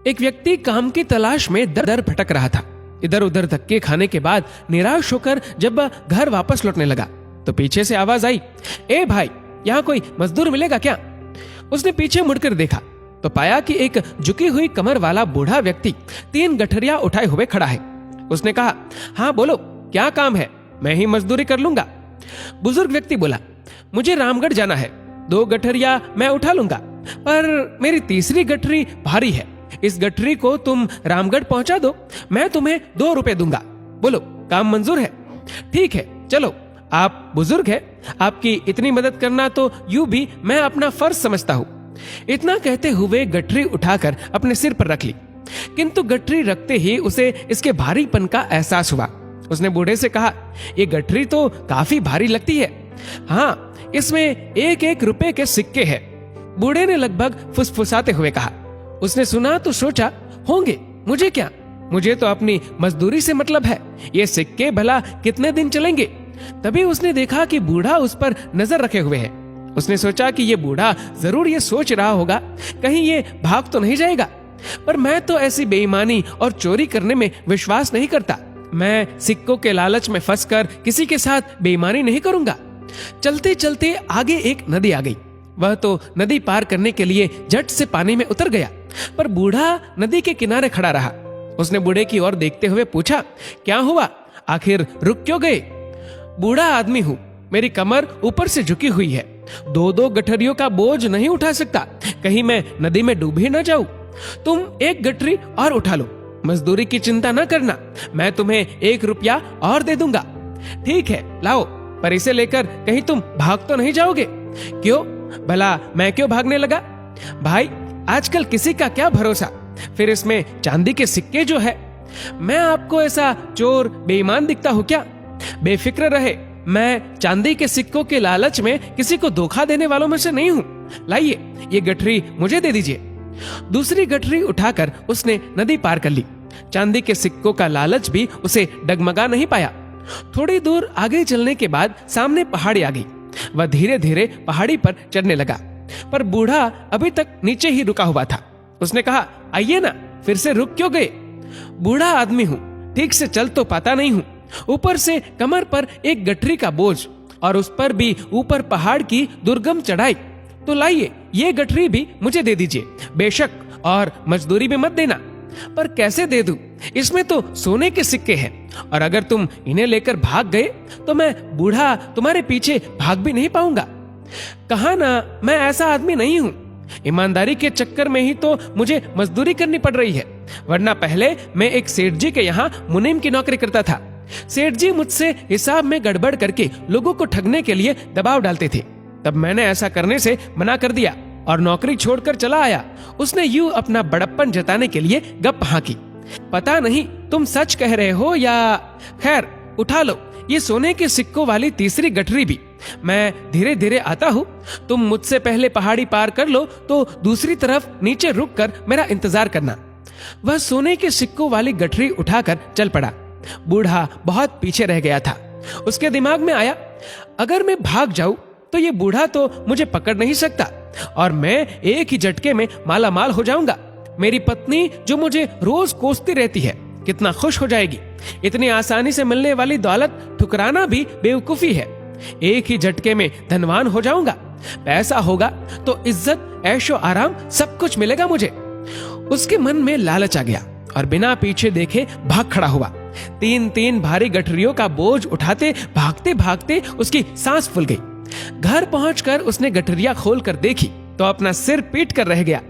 एक व्यक्ति काम की तलाश में दर दर भटक रहा था। इधर उधर धक्के खाने के बाद निराश होकर जब वह घर वापस लौटने लगा तो पीछे से आवाज आई, ए भाई, यहाँ कोई मजदूर मिलेगा क्या? उसने पीछे मुड़कर देखा तो पाया कि एक झुकी हुई कमर वाला बूढ़ा व्यक्ति 3 गठरिया उठाए हुए खड़ा है। उसने कहा, हाँ बोलो, क्या काम है? मैं ही मजदूरी कर लूंगा। बुजुर्ग व्यक्ति बोला, मुझे रामगढ़ जाना है, 2 गठरिया मैं उठा लूंगा, पर मेरी तीसरी गठरी भारी है। इस गठरी को तुम रामगढ़ पहुंचा दो, मैं तुम्हें 2 रुपए दूंगा। बोलो, काम मंजूर है? ठीक है, चलो। आप बुजुर्ग हैं, आपकी इतनी मदद करना तो यूं भी मैं अपना फर्ज समझता हूं। इतना कहते हुए गठरी उठाकर अपने सिर पर रख ली, किंतु गठरी रखते ही उसे इसके भारीपन का एहसास हुआ। उसने बूढ़े से कहा, ये गठरी तो काफी भारी लगती है। हाँ, इसमें 1-1 रुपए के सिक्के हैं। बूढ़े ने लगभग फुसफुसाते हुए कहा। उसने सुना तो सोचा, होंगे, मुझे क्या, मुझे तो अपनी मजदूरी से मतलब है। ये सिक्के भला कितने दिन चलेंगे? तभी उसने देखा कि बूढ़ा उस पर नजर रखे हुए है। उसने सोचा कि ये बूढ़ा जरूर ये सोच रहा होगा, कहीं ये भाग तो नहीं जाएगा। पर मैं तो ऐसी बेईमानी और चोरी करने में विश्वास नहीं करता। मैं सिक्कों के लालच में फंसकर किसी के साथ बेईमानी नहीं करूंगा। चलते चलते आगे एक नदी आ गई। वह तो नदी पार करने के लिए झट से पानी में उतर गया, पर बूढ़ा नदी के किनारे खड़ा रहा। उसने बूढ़े की ओर देखते हुए पूछा, क्या हुआ? आखिर रुक क्यों गए? बूढ़ा आदमी हूँ, मेरी कमर ऊपर से झुकी हुई है, 2-2 गठरियों का बोझ नहीं उठा सकता, कहीं मैं नदी में डूब ही न जाऊं। तुम 1 गठरी और उठा लो, मजदूरी की चिंता न करना, मैं तुम्हें 1 रुपया और दे दूंगा। ठीक है, लाओ, पर इसे लेकर कहीं तुम भाग तो नहीं जाओगे? क्यों भला, मैं क्यों भागने लगा? भाई, आजकल किसी का क्या भरोसा, फिर इसमें चांदी के सिक्के जो है। मैं आपको ऐसा चोर बेईमान दिखता हूँ क्या? बेफिक्र रहे, मैं चांदी के सिक्कों के लालच में किसी को धोखा देने वालों में से नहीं हूँ। लाइए, ये गठरी मुझे दे दीजिए। दूसरी गठरी उठाकर उसने नदी पार कर ली। चांदी के सिक्कों का लालच भी उसे डगमगा नहीं पाया। थोड़ी दूर आगे चलने के बाद सामने पहाड़ी आ गई। वह धीरे धीरे पहाड़ी पर चढ़ने लगा, पर बूढ़ा अभी तक नीचे ही रुका हुआ था। उसने कहा, आइए ना, फिर से रुक क्यों गए? बूढ़ा आदमी हूँ, ठीक से चल तो पाता नहीं हूँ, ऊपर से कमर पर 1 गठरी का बोझ और उस पर भी ऊपर पहाड़ की दुर्गम चढ़ाई। तो लाइए, ये गठरी भी मुझे दे दीजिए, बेशक, और मजदूरी भी मत देना। पर कैसे दे दूं? इसमें तो सोने के सिक्के हैं, और अगर तुम इन्हें लेकर भाग गए तो मैं बूढ़ा तुम्हारे पीछे भाग भी नहीं पाऊंगा। कहा ना, मैं ऐसा आदमी नहीं हूँ। ईमानदारी के चक्कर में ही तो मुझे मजदूरी करनी पड़ रही है, वरना पहले मैं एक सेठ जी के यहाँ मुनीम की नौकरी करता था। सेठ जी मुझसे हिसाब में गड़बड़ करके लोगों को ठगने के लिए दबाव डालते थे। तब मैंने ऐसा करने से मना कर दिया और नौकरी छोड़कर चला आया। उसने यूं अपना बड़प्पन जताने के लिए गप हाँकी। पता नहीं तुम सच कह रहे हो या, खैर, उठा लो ये सोने के सिक्कों वाली तीसरी गठरी भी। मैं धीरे धीरे आता हूँ, तुम मुझसे पहले पहाड़ी पार कर लो तो दूसरी तरफ नीचे रुक कर मेरा इंतजार करना। वह सोने के सिक्कों वाली गठरी उठाकर चल पड़ा। बूढ़ा बहुत पीछे रह गया था। उसके दिमाग में आया, अगर मैं भाग जाऊं तो ये बूढ़ा तो मुझे पकड़ नहीं सकता और मैं एक ही झटके में माला माल हो जाऊंगा। मेरी पत्नी जो मुझे रोज कोसती रहती है, कितना खुश हो जाएगी। इतनी आसानी से मिलने वाली दौलत ठुकराना भी बेवकूफी है। एक ही झटके में धनवान हो जाऊंगा। पैसा होगा तो इज्जत, ऐशो आराम सब कुछ मिलेगा मुझे। उसके मन में लालच आ गया और बिना पीछे देखे भाग खड़ा हुआ। 3-3 भारी गठरियों का बोझ उठाते भागते भागते उसकी सांस फूल गई। घर पहुंचकर उसने गठरिया खोल कर देखी तो अपना सिर पीट कर रह गया।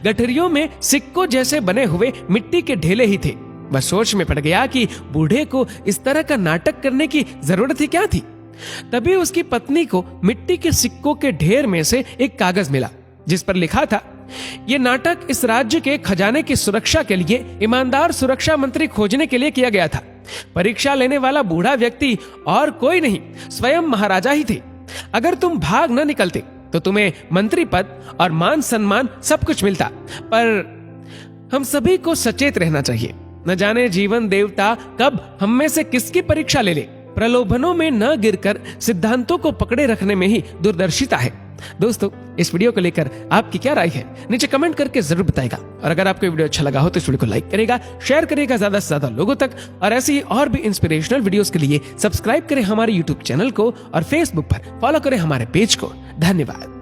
गठरियों में सिक्कों जैसे बने हुए मिट्टी के ढेले ही थे। वह सोच में पड़ गया कि बूढ़े को इस तरह का नाटक करने की जरूरत ही क्या थी। तभी उसकी पत्नी को मिट्टी के सिक्कों के ढेर में से एक कागज मिला जिस पर लिखा था, ये नाटक इस राज्य के खजाने की सुरक्षा के लिए ईमानदार सुरक्षा मंत्री खोजने के लिए किया गया था। परीक्षा लेने वाला बूढ़ा व्यक्ति और कोई नहीं, स्वयं महाराजा ही थे। अगर तुम भाग न निकलते तो तुम्हें मंत्री पद और मान सम्मान सब कुछ मिलता। पर हम सभी को सचेत रहना चाहिए। न जाने जीवन देवता कब हम में से किसकी परीक्षा ले ले। प्रलोभनों में न गिरकर सिद्धांतों को पकड़े रखने में ही दूरदर्शिता है। दोस्तों, इस वीडियो को लेकर आपकी क्या राय है नीचे कमेंट करके जरूर बताएगा। और अगर आपको वीडियो अच्छा लगा हो तो इस वीडियो को लाइक करेगा, शेयर करेगा ज्यादा से ज्यादा लोगों तक। और ऐसे ही और भी इंस्पिरेशनल वीडियोस के लिए सब्सक्राइब करें हमारे यूट्यूब चैनल को और फेसबुक पर फॉलो करें हमारे पेज को। धन्यवाद।